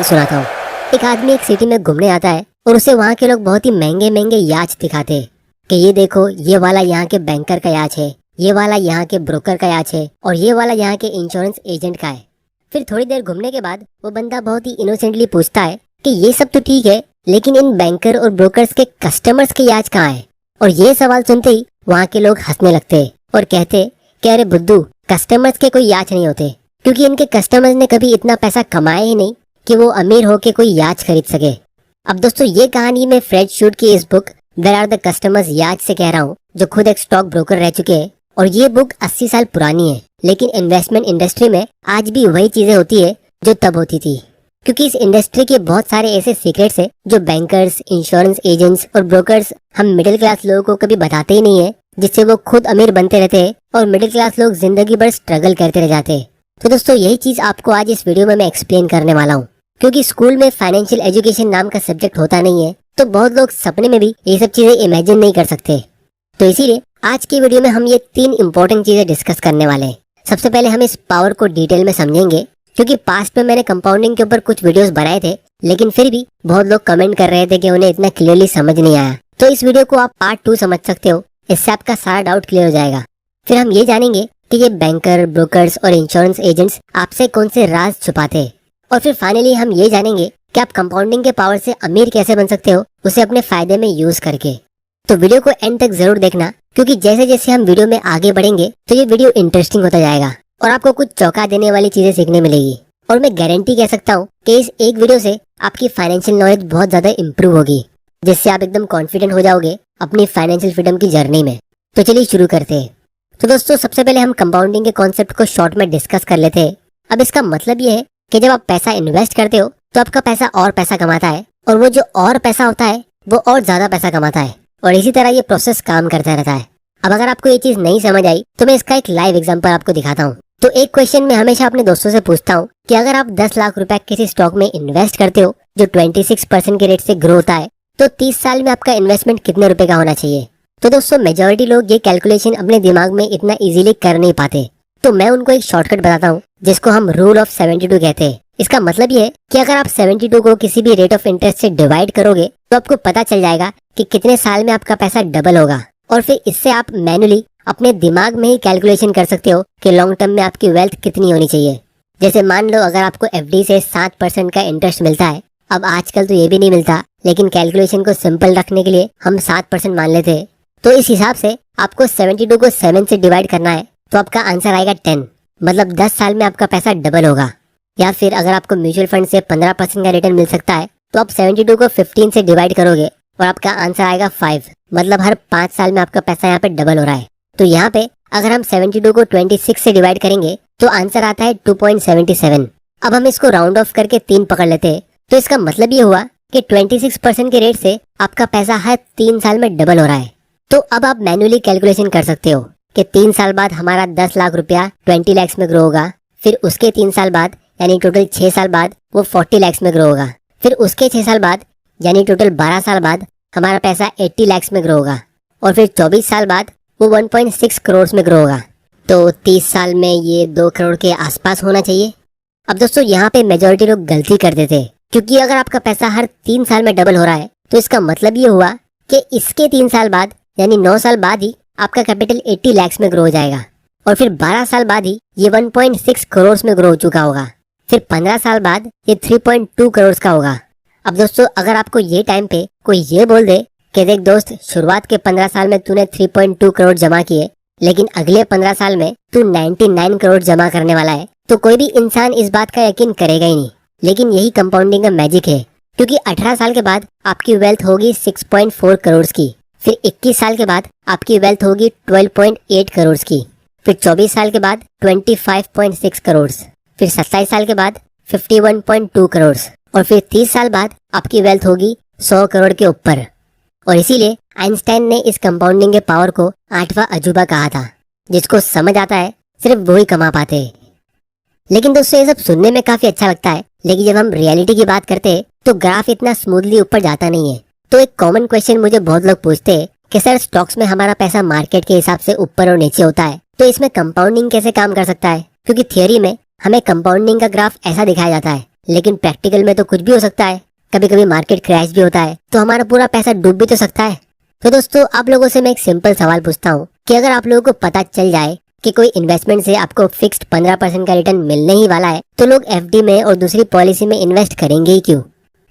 कहानी सुनाता हूँ। एक आदमी एक सिटी में घूमने आता है और उसे वहाँ के लोग बहुत ही महंगे महंगे याच दिखाते हैं कि ये देखो, ये वाला यहाँ के बैंकर का याच है, ये वाला यहाँ के ब्रोकर का याच है और ये वाला यहाँ के इंश्योरेंस एजेंट का है। फिर थोड़ी देर घूमने के बाद वो बंदा बहुत ही इनोसेंटली पूछता है कि ये सब तो ठीक है, लेकिन इन बैंकर और ब्रोकर्स के कस्टमर्स के याच कहाँ है। और ये सवाल सुनते ही वहाँ के लोग हंसने लगते हैं और कहते कि अरे बुद्धू, कस्टमर्स के कोई याच नहीं होते, क्योंकि इनके कस्टमर्स ने कभी इतना पैसा कमाया ही नहीं कि वो अमीर होके कोई याच खरीद सके। अब दोस्तों, ये कहानी मैं फ्रेड शूट की इस book where are the customers याच से कह रहा हूँ, जो खुद एक स्टॉक ब्रोकर रह चुके हैं। और ये बुक 80 साल पुरानी है, लेकिन इन्वेस्टमेंट इंडस्ट्री में आज भी वही चीजें होती है जो तब होती थी, क्योंकि इस इंडस्ट्री के बहुत सारे ऐसे सीक्रेट्स है जो बैंकर्स, इंश्योरेंस एजेंट्स और ब्रोकर्स हम मिडिल क्लास लोगों को कभी बताते ही नहीं है, जिससे वो खुद अमीर बनते रहते हैं और मिडिल क्लास लोग जिंदगी भर स्ट्रगल करते रह जाते हैं। तो दोस्तों, यही चीज आपको आज इस वीडियो में मैं एक्सप्लेन करने वाला हूँ, क्योंकि स्कूल में फाइनेंशियल एजुकेशन नाम का सब्जेक्ट होता नहीं है, तो बहुत लोग सपने में भी ये सब चीजें इमेजिन नहीं कर सकते। तो इसीलिए आज की वीडियो में हम ये 3 इंपॉर्टेंट चीजें डिस्कस करने वाले हैं। सबसे पहले हम इस पावर को डिटेल में समझेंगे, क्योंकि पास्ट में मैंने कंपाउंडिंग के ऊपर कुछ वीडियोस बनाए थे, लेकिन फिर भी बहुत लोग कमेंट कर रहे थे कि उन्हें इतना क्लियरली समझ नहीं आया। तो इस वीडियो को आप पार्ट 2 समझ सकते हो, इससे आपका सारा डाउट क्लियर हो जाएगा। फिर हम ये जानेंगे कि ये बैंकर, ब्रोकर्स और इंश्योरेंस एजेंट्स आपसे कौन से राज छुपाते हैं। और फिर फाइनली हम ये जानेंगे कि आप कंपाउंडिंग के पावर से अमीर कैसे बन सकते हो, उसे अपने फायदे में यूज करके। तो वीडियो को एंड तक जरूर देखना, क्योंकि जैसे जैसे हम वीडियो में आगे बढ़ेंगे तो ये वीडियो इंटरेस्टिंग होता जाएगा और आपको कुछ चौंका देने वाली चीजें सीखने मिलेगी। और मैं गारंटी कह सकता हूँ कि इस एक वीडियो से आपकी फाइनेंशियल नॉलेज बहुत ज्यादा इंप्रूव होगी, जिससे आप एकदम कॉन्फिडेंट हो जाओगे अपनी फाइनेंशियल फ्रीडम की जर्नी में। तो चलिए शुरू करते हैं। तो दोस्तों, सबसे पहले हम कंपाउंडिंग के कॉन्सेप्ट को शॉर्ट में डिस्कस कर लेते हैं। अब इसका मतलब ये है कि जब आप पैसा इन्वेस्ट करते हो तो आपका पैसा और पैसा कमाता है, और वो जो और पैसा होता है वो और ज्यादा पैसा कमाता है, और इसी तरह ये प्रोसेस काम करता रहता है। अब अगर आपको ये चीज नहीं समझ आई तो मैं इसका एक लाइव एग्जांपल आपको दिखाता हूँ। तो एक क्वेश्चन मैं हमेशा अपने दोस्तों से पूछता हूँ कि अगर आप 10 लाख रुपए किसी स्टॉक में इन्वेस्ट करते हो जो 26% के रेट से ग्रो होता है, तो 30 साल में आपका इन्वेस्टमेंट कितने रुपए का होना चाहिए। तो दोस्तों, मेजॉरिटी लोग ये कैलकुलेशन अपने दिमाग में इतना इजीली कर नहीं पाते, तो मैं उनको एक शॉर्टकट बताता हूँ जिसको हम रूल ऑफ 72 कहते हैं। इसका मतलब ये है कि अगर आप 72 को किसी भी रेट ऑफ इंटरेस्ट से डिवाइड करोगे तो आपको पता चल जाएगा कि कितने साल में आपका पैसा डबल होगा, और फिर इससे आप मैन्युअली अपने दिमाग में ही कैलकुलेशन कर सकते हो कि लॉन्ग टर्म में आपकी वेल्थ कितनी होनी चाहिए। जैसे मान लो अगर आपको एफडी से 7% का इंटरेस्ट मिलता है, अब आजकल तो ये भी नहीं मिलता, लेकिन कैलकुलेशन को सिंपल रखने के लिए हम 7% मान लेते हैं। तो इस हिसाब से आपको 72 को 7 से डिवाइड करना है, तो आपका आंसर आएगा 10, मतलब 10 साल में आपका पैसा डबल होगा। या फिर अगर आपको म्यूचुअल फंड से 15% का रिटर्न मिल सकता है, तो आप 72 को 15 से डिवाइड करोगे और आपका आंसर आएगा 5, मतलब हर 5 साल में आपका पैसा यहाँ पे डबल हो रहा है। तो यहाँ पे अगर हम 72 को 26 से डिवाइड करेंगे तो आंसर आता है 2.77। अब हम इसको राउंड ऑफ करके 3 पकड़ लेते हैं, तो इसका मतलब ये हुआ कि 26% के रेट से आपका पैसा हर 3 साल में डबल हो रहा है। तो अब आप मैन्युअली कैलकुलेशन कर सकते हो कि 3 साल बाद हमारा 10 लाख रुपया 20 लाख में ग्रो होगा, फिर उसके 3 साल बाद यानी टोटल 6 साल बाद वो 40 लाख में ग्रो होगा, फिर उसके 6 साल बाद यानी टोटल 12 साल बाद हमारा पैसा 80 लाख में ग्रो होगा, और फिर 24 साल बाद वो 1.6 करोड़ में ग्रो होगा। तो 30 साल में ये 2 करोड़ के आसपास होना चाहिए। अब दोस्तों, यहाँ पे मेजोरिटी लोग गलती कर देते हैं, क्योंकि अगर आपका पैसा हर 3 साल में डबल हो रहा है तो इसका मतलब ये हुआ कि इसके 3 साल बाद यानी 9 साल बाद ही आपका कैपिटल 80 लाख में ग्रो हो जाएगा, और फिर 12 साल बाद ही ये 1.6 करोड़ में ग्रो हो चुका होगा, फिर 15 साल बाद ये 3.2 करोड़ का होगा। अब दोस्तों, अगर आपको ये टाइम पे कोई ये बोल दे कि देख दोस्त, शुरुआत के 15 साल में तूने 3.2 करोड़ जमा किए, लेकिन अगले 15 साल में तू 99 करोड़ जमा करने वाला है, तो कोई भी इंसान इस बात का यकीन करेगा ही नहीं। लेकिन यही कंपाउंडिंग का मैजिक है, क्योंकि 18 साल के बाद आपकी वेल्थ होगी 6.4 करोड़ की, फिर 21 साल के बाद आपकी वेल्थ होगी 12.8 करोड़ की, फिर 24 साल के बाद 25.6 करोड़, फिर 27 साल के बाद 51.2 करोड़, और फिर 30 साल बाद आपकी वेल्थ होगी 100 करोड़ के ऊपर। और इसीलिए आइंस्टाइन ने इस कंपाउंडिंग के पावर को 8वां अजूबा कहा था, जिसको समझ आता है सिर्फ वो ही कमा पाते हैं। लेकिन दोस्तों, ये सब सुनने में काफी अच्छा लगता है, लेकिन जब हम रियलिटी की बात करते हैं तो ग्राफ इतना स्मूथली ऊपर जाता नहीं है। तो एक कॉमन क्वेश्चन मुझे बहुत लोग पूछते हैं कि सर, स्टॉक्स में हमारा पैसा मार्केट के हिसाब से ऊपर और नीचे होता है, तो इसमें कंपाउंडिंग कैसे काम कर सकता है? क्योंकि थियोरी में हमें कंपाउंडिंग का ग्राफ ऐसा दिखाया जाता है लेकिन प्रैक्टिकल में तो कुछ भी हो सकता है। कभी कभी मार्केट क्रैश भी होता है, तो हमारा पूरा पैसा डूब भी तो सकता है। तो दोस्तों, आप लोगों से मैं एक सिंपल सवाल पूछता हूँ कि अगर आप लोगों को पता चल जाए कि कोई इन्वेस्टमेंट से आपको फिक्स्ड 15% का रिटर्न मिलने ही वाला है, तो लोग एफडी में और दूसरी पॉलिसी में इन्वेस्ट करेंगे ही क्यों?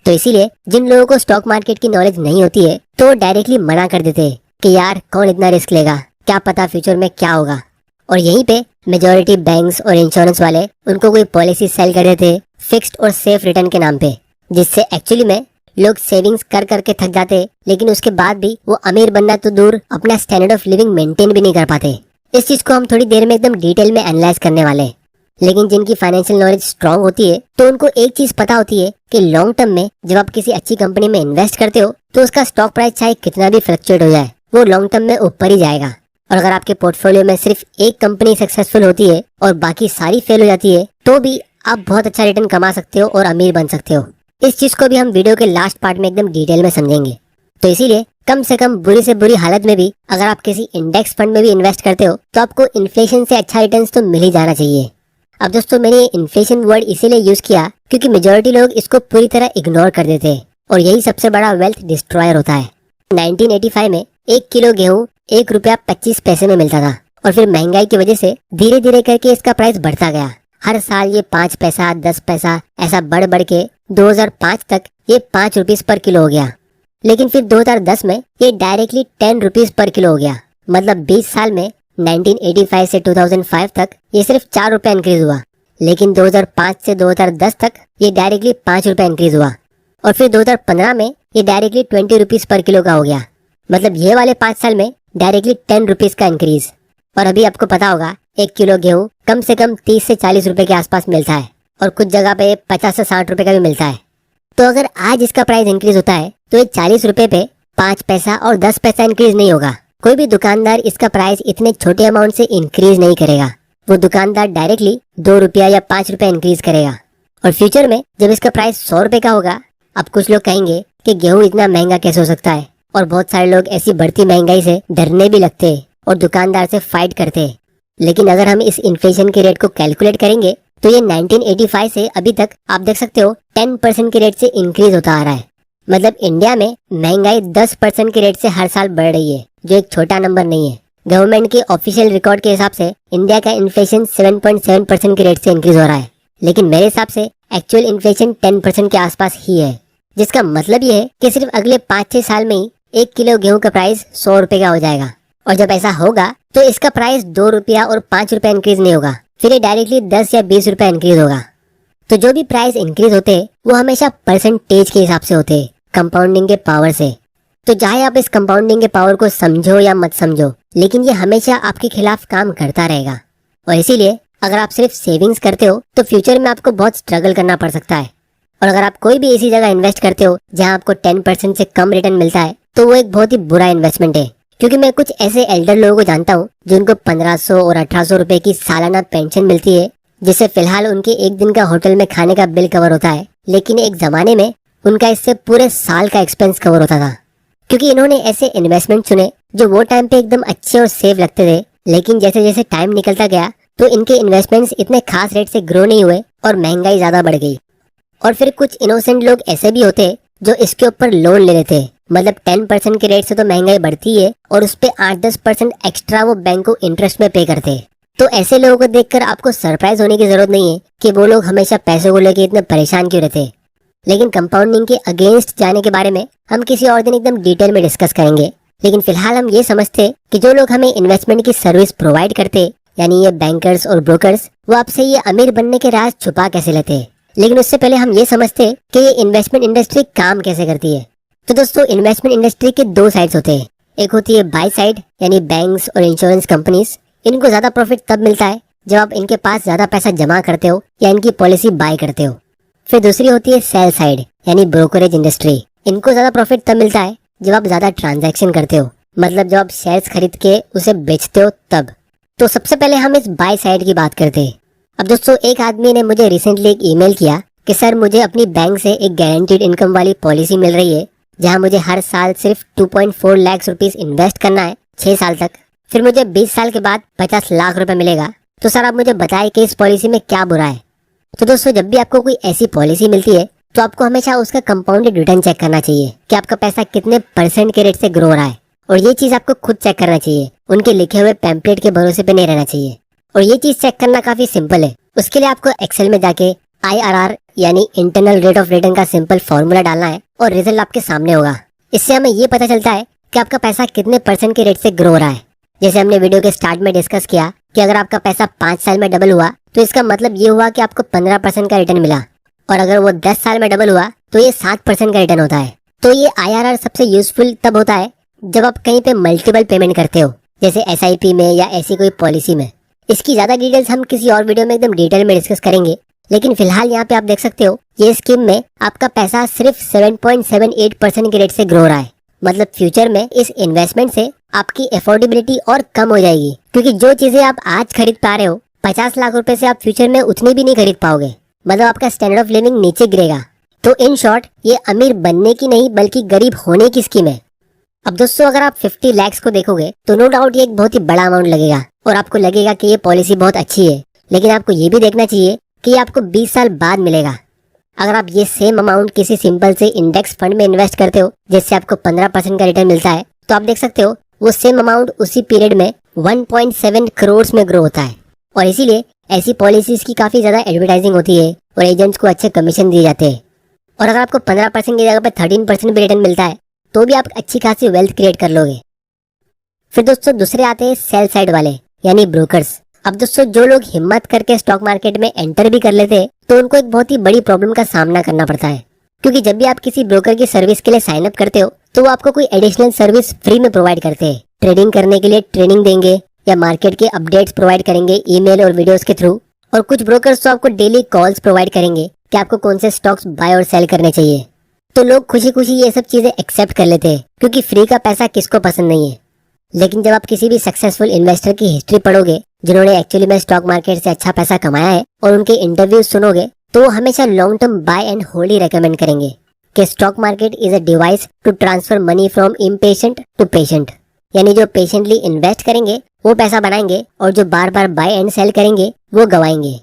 तो इसीलिए जिन लोगों को स्टॉक मार्केट की नॉलेज नहीं होती है, तो वो डायरेक्टली मना कर देते हैं कि यार कौन इतना रिस्क लेगा, क्या पता फ्यूचर में क्या होगा। और यहीं पे मेजॉरिटी बैंक्स और इंश्योरेंस वाले उनको कोई पॉलिसी सेल कर देते फिक्स्ड और सेफ रिटर्न के नाम पे, जिससे एक्चुअली में लोग सेविंग्स कर करके थक जाते, लेकिन उसके बाद भी वो अमीर बनना तो दूर अपना स्टैंडर्ड ऑफ लिविंग मेंटेन भी नहीं कर पाते। इस चीज को हम थोड़ी देर में एकदम डिटेल में एनालाइज करने वाले हैं। लेकिन जिनकी फाइनेंशियल नॉलेज स्ट्रांग होती है, तो उनको एक चीज पता होती है कि लॉन्ग टर्म में जब आप किसी अच्छी कंपनी में इन्वेस्ट करते हो, तो उसका स्टॉक प्राइस चाहे कितना भी फ्लक्चुएट हो जाए, वो लॉन्ग टर्म में ऊपर ही जाएगा। और अगर आपके पोर्टफोलियो में सिर्फ एक कंपनी सक्सेसफुल होती है और बाकी सारी फेल हो जाती है, तो भी आप बहुत अच्छा रिटर्न कमा सकते हो और अमीर बन सकते हो। इस चीज को भी हम वीडियो के लास्ट पार्ट में एकदम डिटेल में समझेंगे। तो इसीलिए कम से कम बुरी से बुरी हालत में भी अगर आप किसी इंडेक्स फंड में भी इन्वेस्ट करते हो, तो आपको इन्फ्लेशन से अच्छा रिटर्न तो मिल ही जाना चाहिए। अब दोस्तों, मैंने इन्फ्लेशन वर्ड इसीलिए यूज किया क्योंकि मेजोरिटी लोग इसको पूरी तरह इग्नोर कर देते हैं और यही सबसे बड़ा वेल्थ डिस्ट्रॉयर होता है। 1985 में 1 किलो गेहूं 1 रुपया 25 पैसे में मिलता था, और फिर महंगाई की वजह से धीरे धीरे करके इसका प्राइस बढ़ता गया। हर साल ये 5 पैसा 10 पैसा ऐसा बढ़ बढ़ के 2005 तक ये 5 रुपीज पर किलो हो गया। लेकिन फिर 2010 में ये डायरेक्टली 10 रुपीज पर किलो हो गया। मतलब 20 साल में 1985 से 2005 तक ये सिर्फ 4 रुपए इंक्रीज हुआ। लेकिन 2005 से 2010 तक ये डायरेक्टली 5 रुपए इंक्रीज हुआ, और फिर 2015 में ये डायरेक्टली 20 रुपीज पर किलो का हो गया। मतलब ये वाले 5 साल में डायरेक्टली 10 रुपीज का इंक्रीज। और अभी आपको पता होगा 1 किलो गेहूं कम से कम 30 से 40 रुपए के आसपास मिलता है, और कुछ जगह पे 50 से 60 रुपए का भी मिलता है। तो अगर आज इसका प्राइस इंक्रीज होता है, तो ये 40 रुपए पे 5 पैसा और 10 पैसा इंक्रीज नहीं होगा। कोई भी दुकानदार इसका प्राइस इतने छोटे अमाउंट से इंक्रीज नहीं करेगा। वो दुकानदार डायरेक्टली 2 रुपया या 5 रुपया इंक्रीज करेगा। और फ्यूचर में जब इसका प्राइस 100 रुपए का होगा, अब कुछ लोग कहेंगे कि गेहूं इतना महंगा कैसे हो सकता है, और बहुत सारे लोग ऐसी बढ़ती महंगाई से डरने भी लगते हैं और दुकानदार से फाइट करते हैं। लेकिन अगर हम इस इन्फ्लेशन के रेट को कैलकुलेट करेंगे, तो ये 1985 से अभी तक आप देख सकते हो 10% के रेट से इंक्रीज होता आ रहा है। मतलब इंडिया में महंगाई 10% के रेट से हर साल बढ़ रही है, जो एक छोटा नंबर नहीं है। गवर्नमेंट के ऑफिशियल रिकॉर्ड के हिसाब से इंडिया का इन्फ्लेशन 7.7% के रेट से इंक्रीज हो रहा है, लेकिन मेरे हिसाब से एक्चुअल इन्फ्लेशन 10% के आसपास ही है। जिसका मतलब ये है कि सिर्फ अगले 5-6 साल में ही 1 किलो गेहूं का प्राइस 100 रुपए का हो जाएगा। और जब ऐसा होगा, तो इसका प्राइस 2 रुपया और 5 रुपया इंक्रीज नहीं होगा, फिर ये डायरेक्टली 10 या 20 रुपया इंक्रीज होगा। तो जो भी प्राइस इंक्रीज होते हैं, वो हमेशा परसेंटेज के हिसाब से होते हैं, कंपाउंडिंग के पावर से। तो चाहे आप इस कंपाउंडिंग के पावर को समझो या मत समझो, लेकिन ये हमेशा आपके खिलाफ काम करता रहेगा। और इसीलिए अगर आप सिर्फ सेविंग्स करते हो, तो फ्यूचर में आपको बहुत स्ट्रगल करना पड़ सकता है। और अगर आप कोई भी ऐसी जगह इन्वेस्ट करते हो जहां आपको 10% से कम रिटर्न मिलता है, तो वो एक बहुत ही बुरा इन्वेस्टमेंट है। क्योंकि मैं कुछ ऐसे एल्डर लोगों को जानता हूँ जिनको 1500 और 1800 रुपए की सालाना पेंशन मिलती है, जिससे फिलहाल उनके एक दिन का होटल में खाने का बिल कवर होता है। लेकिन एक जमाने में उनका इससे पूरे साल का एक्सपेंस कवर होता था, क्योंकि इन्होंने ऐसे इन्वेस्टमेंट चुने जो वो टाइम पे एकदम अच्छे और सेफ लगते थे। लेकिन जैसे जैसे टाइम निकलता गया, तो इनके इन्वेस्टमेंट्स इतने खास रेट से ग्रो नहीं हुए और महंगाई ज्यादा बढ़ गई। और फिर कुछ इनोसेंट लोग ऐसे भी होते जो इसके ऊपर लोन ले लेते। मतलब 10% के रेट से तो महंगाई बढ़ती है, और उस पे 8-10% एक्स्ट्रा वो बैंक को इंटरेस्ट में पे करते। तो ऐसे लोगों को देखकर आपको सरप्राइज होने की जरूरत नहीं है कि वो लोग हमेशा पैसों को लेकर इतने परेशान क्यों रहते। लेकिन कंपाउंडिंग के अगेंस्ट जाने के बारे में हम किसी और दिन एकदम डिटेल में डिस्कस करेंगे। लेकिन फिलहाल हम ये समझते कि जो लोग हमें इन्वेस्टमेंट की सर्विस प्रोवाइड करते, यानी ये बैंकर्स और ब्रोकर्स, वो आपसे ये अमीर बनने के राज छुपा कैसे लेते। लेकिन उससे पहले हम ये समझते कि ये इन्वेस्टमेंट इंडस्ट्री काम कैसे करती है। तो दोस्तों, इन्वेस्टमेंट इंडस्ट्री के 2 साइड्स होते हैं। एक होती है बाय साइड, यानी बैंक्स और इंश्योरेंस कंपनीज। इनको ज्यादा प्रॉफिट तब मिलता है जब आप इनके पास ज्यादा पैसा जमा करते हो या इनकी पॉलिसी बाय करते हो। फिर दूसरी होती है सेल साइड, यानी ब्रोकरेज इंडस्ट्री। इनको ज्यादा प्रॉफिट तब मिलता है जब आप ज्यादा ट्रांजैक्शन करते हो, मतलब जब आप शेयर्स खरीद के उसे बेचते हो तब। तो सबसे पहले हम इस बाय साइड की बात करते हैं। अब दोस्तों, एक आदमी ने मुझे रिसेंटली एक ईमेल किया कि सर, मुझे अपनी बैंक से एक गारंटीड इनकम वाली पॉलिसी मिल रही है, जहां मुझे हर साल सिर्फ 2.4 लाख रुपीस इन्वेस्ट करना है 6 साल तक। फिर मुझे 20 साल के बाद 50 लाख रुपए मिलेगा। तो सर, आप मुझे बताएं कि इस पॉलिसी में क्या बुरा है। तो दोस्तों जब भी आपको कोई ऐसी पॉलिसी मिलती है तो आपको हमेशा उसका कंपाउंडेड रिटर्न चेक करना चाहिए कि आपका पैसा कितने परसेंट के रेट से ग्रो हो रहा है। और ये चीज आपको खुद चेक करना चाहिए, उनके लिखे हुए पैम्पलेट के भरोसे पे नहीं रहना चाहिए। और ये चीज चेक करना काफी सिंपल है। उसके लिए आपको एक्सेल में जाके IRR यानी इंटरनल रेट ऑफ रिटर्न का सिंपल फॉर्मूला डालना है और रिजल्ट आपके सामने होगा। इससे हमें ये पता चलता है कि आपका पैसा कितने परसेंट के रेट से ग्रो हो रहा है। जैसे हमने वीडियो के स्टार्ट में डिस्कस किया कि अगर आपका पैसा 5 साल में डबल हुआ तो इसका मतलब ये हुआ कि आपको 15% का रिटर्न मिला, और अगर वो 10 साल में डबल हुआ तो ये 7% का रिटर्न होता है। तो ये IRR सबसे यूजफुल तब होता है जब आप कहीं पे मल्टीपल पेमेंट करते हो, जैसे SIP में या ऐसी कोई पॉलिसी में। इसकी ज्यादा डिटेल्स हम किसी और वीडियो में एकदम डिटेल में डिस्कस करेंगे, लेकिन फिलहाल यहाँ पे आप देख सकते हो ये स्कीम में आपका पैसा सिर्फ 7.78% के रेट से ग्रो रहा है। मतलब फ्यूचर में इस इन्वेस्टमेंट से आपकी अफोर्डेबिलिटी और कम हो जाएगी, क्योंकि जो चीजें आप आज खरीद पा रहे हो 50 लाख रुपए से आप फ्यूचर में उतनी भी नहीं खरीद पाओगे। मतलब आपका स्टैंडर्ड ऑफ लिविंग नीचे गिरेगा। तो इन शॉर्ट ये अमीर बनने की नहीं बल्कि गरीब होने की स्कीम है। अब दोस्तों अगर आप 50 लाख को देखोगे तो नो डाउट ये एक बहुत ही बड़ा अमाउंट लगेगा और आपको लगेगा कि ये पॉलिसी बहुत अच्छी है, लेकिन आपको ये भी देखना चाहिए कि ये आपको 20 साल बाद मिलेगा। अगर आप ये सेम अमाउंट किसी सिंपल से इंडेक्स फंड में इन्वेस्ट करते हो जिससे आपको 15% का रिटर्न मिलता है, तो आप देख सकते हो वो सेम अमाउंट उसी पीरियड में 1.7 करोड़ में ग्रो होता है। और इसीलिए ऐसी पॉलिसीज की काफी ज्यादा एडवर्टाइजिंग होती है और एजेंट्स को अच्छे कमीशन दिए जाते हैं। और अगर आपको 15% की जगह पर 13% भी रिटर्न मिलता है तो भी आप अच्छी खासी वेल्थ क्रिएट कर लोगे। फिर दोस्तों दूसरे आते हैं सेल साइड वाले यानी ब्रोकर्स। अब दोस्तों जो लोग हिम्मत करके स्टॉक मार्केट में एंटर भी कर लेते हैं तो उनको एक बहुत ही बड़ी प्रॉब्लम का सामना करना पड़ता है, क्योंकि जब भी आप किसी ब्रोकर की सर्विस के लिए साइन अप करते हो तो वो आपको कोई एडिशनल सर्विस फ्री में प्रोवाइड करते हैं। ट्रेडिंग करने के लिए ट्रेनिंग देंगे या मार्केट के अपडेट्स प्रोवाइड करेंगे ईमेल और वीडियोस के थ्रू। और कुछ ब्रोकर्स तो आपको डेली कॉल्स प्रोवाइड करेंगे कि आपको कौन से स्टॉक्स बाय और सेल करने चाहिए। तो लोग खुशी खुशी ये सब चीजें एक्सेप्ट कर लेते हैं, क्योंकि फ्री का पैसा किसको पसंद नहीं है। लेकिन जब आप किसी भी सक्सेसफुल इन्वेस्टर की हिस्ट्री पढ़ोगे जिन्होंने एक्चुअली में स्टॉक मार्केट से अच्छा पैसा कमाया है और उनके इंटरव्यूज सुनोगे तो वो हमेशा long term buy and hold ही रेकमेंड करेंगे कि stock market is a device to transfer money from impatient to patient. यानी जो पेशेंटली इन्वेस्ट करेंगे वो पैसा बनाएंगे और जो बार बार बाय एंड सेल करेंगे वो गवाएंगे।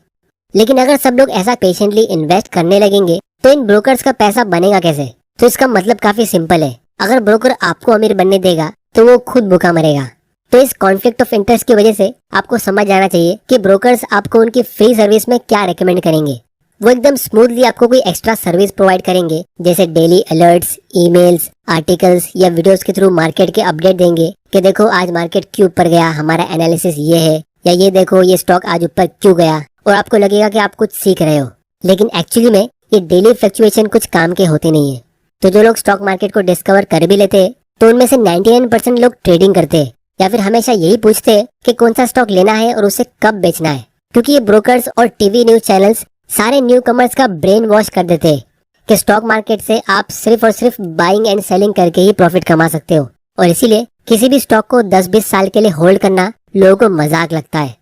लेकिन अगर सब लोग ऐसा पेशेंटली इन्वेस्ट करने लगेंगे तो इन ब्रोकर्स का पैसा बनेगा कैसे? तो इसका मतलब काफी सिंपल है, अगर ब्रोकर आपको अमीर बनने देगा तो वो खुद भूखा मरेगा। तो इस कॉन्फ्लिक्ट ऑफ इंटरेस्ट की वजह से आपको समझ जाना चाहिए कि ब्रोकर्स आपको उनकी फ्री सर्विस में क्या रेकमेंड करेंगे। वो एकदम स्मूथली आपको कोई एक्स्ट्रा सर्विस प्रोवाइड करेंगे, जैसे डेली अलर्ट्स, ईमेल्स, आर्टिकल्स या वीडियोस के थ्रू मार्केट के अपडेट देंगे कि देखो आज मार्केट क्यों ऊपर गया, हमारा एनालिसिस ये है, या ये देखो ये स्टॉक आज ऊपर क्यों गया। और आपको लगेगा कि आप कुछ सीख रहे हो, लेकिन एक्चुअली में ये डेली फ्लक्चुएशन कुछ काम के होते नहीं है। तो जो लोग स्टॉक मार्केट को डिस्कवर कर भी लेते हैं तो उनमें से 99% लोग ट्रेडिंग करते हैं या फिर हमेशा यही पूछते हैं कि कौन सा स्टॉक लेना है और उसे कब बेचना है, क्योंकि ये ब्रोकर्स और टीवी न्यूज चैनल्स सारे न्यू कमर्स का ब्रेन वॉश कर देते हैं कि स्टॉक मार्केट से आप सिर्फ और सिर्फ बाइंग एंड सेलिंग करके ही प्रॉफिट कमा सकते हो। और इसीलिए किसी भी स्टॉक को 10-20 साल के लिए होल्ड करना लोगों को मजाक लगता है।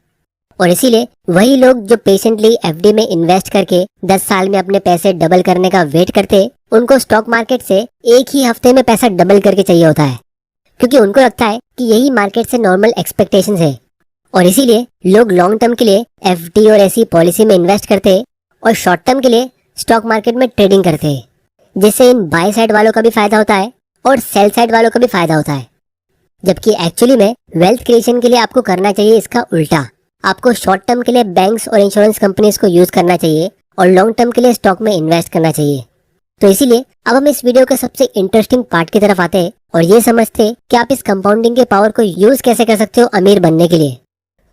और इसीलिए वही लोग जो पेशेंटली FD में इन्वेस्ट करके 10 साल में अपने पैसे डबल करने का वेट करते, उनको स्टॉक मार्केट से एक ही हफ्ते में पैसा डबल करके चाहिए होता है, क्योंकि उनको लगता है कि यही मार्केट से नॉर्मल एक्सपेक्टेशंस है। और इसीलिए लोग लॉन्ग टर्म के लिए FD और ऐसी पॉलिसी में इन्वेस्ट करते और शॉर्ट टर्म के लिए स्टॉक मार्केट में ट्रेडिंग करते हैं, जिससे इन बाय साइड वालों का भी फायदा होता है और सेल साइड वालों का भी फायदा होता है। जबकि एक्चुअली में वेल्थ क्रिएशन के लिए आपको करना चाहिए इसका उल्टा। आपको शॉर्ट टर्म के लिए बैंक्स और इंश्योरेंस कंपनीज को यूज करना चाहिए और लॉन्ग टर्म के लिए स्टॉक में इन्वेस्ट करना चाहिए। तो इसीलिए अब हम इस वीडियो के सबसे इंटरेस्टिंग पार्ट की तरफ आते हैं और ये समझते हैं कि आप इस कंपाउंडिंग के पावर को यूज कैसे कर सकते हो अमीर बनने के लिए।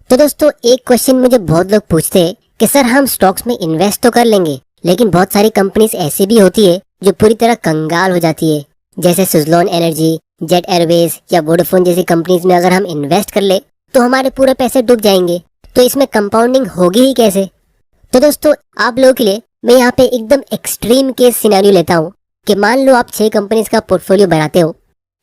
तो दोस्तों एक क्वेश्चन मुझे बहुत लोग पूछते हैं कि सर हम स्टॉक्स में इन्वेस्ट तो कर लेंगे, लेकिन बहुत सारी कंपनीज ऐसी भी होती है जो पूरी तरह कंगाल हो जाती है, जैसे सुजलॉन एनर्जी, जेट एयरवेज या वोडाफोन जैसी कंपनीज में अगर हम इन्वेस्ट कर ले तो हमारे पूरे पैसे डूब जाएंगे। तो इसमें कंपाउंडिंग होगी ही कैसे? तो दोस्तों आप लोगों के लिए मैं यहाँ पे एकदम एक्सट्रीम केस सिनेरियो लेता हूँ कि मान लो आप 6 कंपनीज का पोर्टफोलियो बनाते हो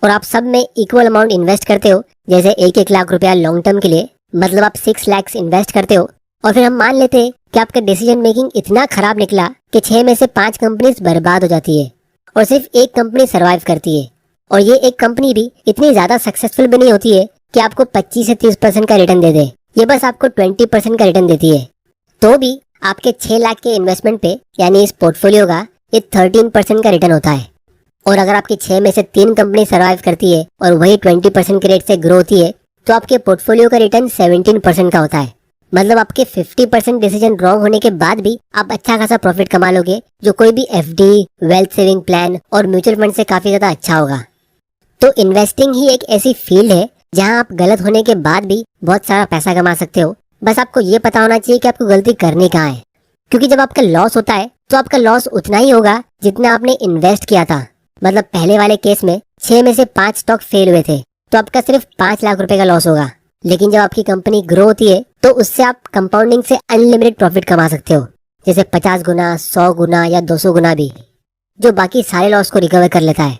और आप सब में इक्वल अमाउंट इन्वेस्ट करते हो, जैसे 1-1 लाख रुपया लॉन्ग टर्म के लिए, मतलब आप 6 लाख इन्वेस्ट करते हो। और फिर हम मान लेते हैं कि आपका डिसीजन मेकिंग इतना खराब निकला कि 6 में से 5 कंपनीज बर्बाद हो जाती है और सिर्फ एक कंपनी सर्वाइव करती है। और ये एक कंपनी भी इतनी ज्यादा सक्सेसफुल भी नहीं होती है कि आपको 25 से 30% का रिटर्न दे दे, ये बस आपको 20% का रिटर्न देती है। तो भी आपके 6 लाख के इन्वेस्टमेंट पे यानी इस पोर्टफोलियो का ये 13% का रिटर्न होता है। और अगर आपकी 6 में से 3 कंपनी सर्वाइव करती है और वही 20% के रेट से ग्रो होती है तो आपके पोर्टफोलियो का रिटर्न 17% का होता है। मतलब आपके 50% डिसीजन रॉन्ग होने के बाद भी आप अच्छा खासा प्रॉफिट कमा लोगे, जो कोई भी एफडी, वेल्थ सेविंग प्लान और म्यूचुअल फंड से काफी ज्यादा अच्छा होगा। तो इन्वेस्टिंग ही एक ऐसी फील्ड है जहां आप गलत होने के बाद भी बहुत सारा पैसा कमा सकते हो। बस आपको ये पता होना चाहिए कि आपको गलती करनी कहाँ है। क्योंकि जब आपका लॉस होता है तो आपका लॉस उतना ही होगा जितना आपने इन्वेस्ट किया था। मतलब पहले वाले केस में 6 में से 5 स्टॉक फेल हुए थे तो आपका सिर्फ 5 लाख रुपए का लॉस होगा। लेकिन जब आपकी कंपनी ग्रो होती है तो उससे आप कंपाउंडिंग से अनलिमिटेड प्रॉफिट कमा सकते हो, जैसे 50 गुना, 100 गुना या 200 गुना भी, जो बाकी सारे लॉस को रिकवर कर लेता है।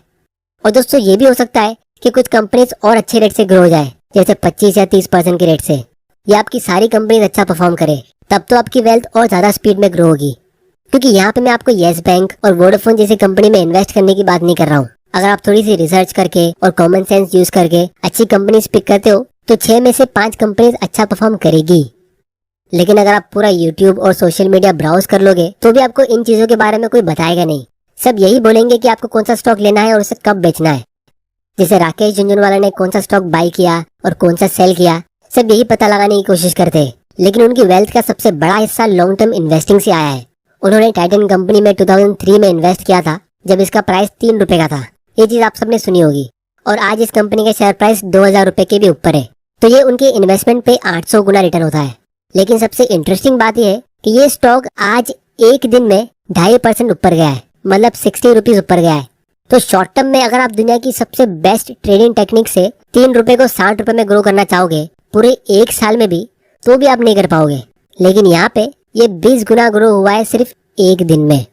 और दोस्तों ये भी हो सकता है कि कुछ कंपनीज और अच्छे रेट से ग्रो हो जाए, जैसे 25 या 30% के रेट से, या आपकी सारी कंपनीज अच्छा परफॉर्म करे, तब तो आपकी वेल्थ और ज्यादा स्पीड में ग्रो होगी। क्योंकि यहाँ पे मैं आपको येस बैंक और वोडाफोन जैसी कंपनी में इन्वेस्ट करने की बात नहीं कर रहा हूँ। अगर आप थोड़ी सी रिसर्च करके और कॉमन सेंस यूज करके अच्छी कंपनीज पिक करते हो तो 6 में से 5 कंपनीज अच्छा परफॉर्म करेगी। लेकिन अगर आप पूरा यूट्यूब और सोशल मीडिया ब्राउज कर लोगे तो भी आपको इन चीजों के बारे में कोई बताएगा नहीं। सब यही बोलेंगे कि आपको कौन सा स्टॉक लेना है और उसे कब बेचना है। जैसे राकेश झुनझुनवाला ने कौन सा स्टॉक बाई किया और कौन सा सेल किया, सब यही पता लगाने की कोशिश करते हैं। लेकिन उनकी वेल्थ का सबसे बड़ा हिस्सा लॉन्ग टर्म इन्वेस्टिंग से आया है। उन्होंने टाइटन कंपनी में 2003 में इन्वेस्ट किया था जब इसका प्राइस 3 रुपए का था। ये चीज आप सबने सुनी होगी। और आज इस कंपनी का शेयर प्राइस 2000 रुपए के भी ऊपर है। तो ये उनके इन्वेस्टमेंट पे 800 गुना रिटर्न होता है। लेकिन सबसे इंटरेस्टिंग बात यह है कि ये स्टॉक आज एक दिन में 2.5% ऊपर गया है, मतलब 60 रुपीज ऊपर गया है। तो शॉर्ट टर्म में अगर आप दुनिया की सबसे बेस्ट ट्रेडिंग टेक्निक से 3 रुपए को 60 रुपए में ग्रो करना चाहोगे पूरे 1 साल में भी, तो भी आप नहीं कर पाओगे। लेकिन यहाँ पे ये 20 गुना ग्रो हुआ है सिर्फ एक दिन में।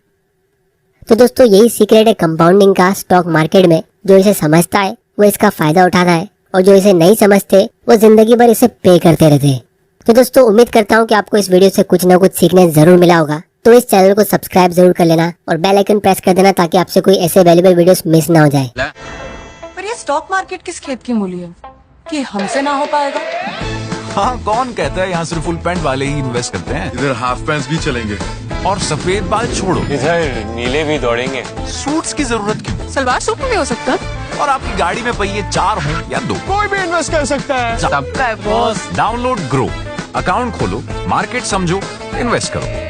तो दोस्तों यही सीक्रेट है कंपाउंडिंग का स्टॉक मार्केट में। जो इसे समझता है वो इसका फायदा उठाता है और जो इसे नहीं समझते वो जिंदगी भर इसे पे करते रहते हैं। तो दोस्तों उम्मीद करता हूँ कि आपको इस वीडियो से कुछ ना कुछ सीखने जरूर मिला होगा। तो इस चैनल को सब्सक्राइब जरूर कर लेना और बेल आइकन प्रेस कर देना ताकि आपसे कोई ऐसे वैल्यूएबल वीडियोस मिस ना हो जाए। पर ये स्टॉक मार्केट किस खेत की मूली है कि हमसे ना हो पाएगा? हाँ, कौन कहता है यहाँ सिर्फ फुल पैंट वाले ही इन्वेस्ट करते हैं। इधर हाफ पैंट्स भी चलेंगे और सफेद बाल छोड़ो, इधर नीले भी दौड़ेंगे। सूट्स की जरूरत क्यों? सलवार सूट में भी हो सकता। और आपकी गाड़ी में पहिए 4 हो या 2, कोई भी इन्वेस्ट कर सकता है। सबका बॉस। डाउनलोड ग्रो, अकाउंट खोलो, मार्केट समझो, इन्वेस्ट करो।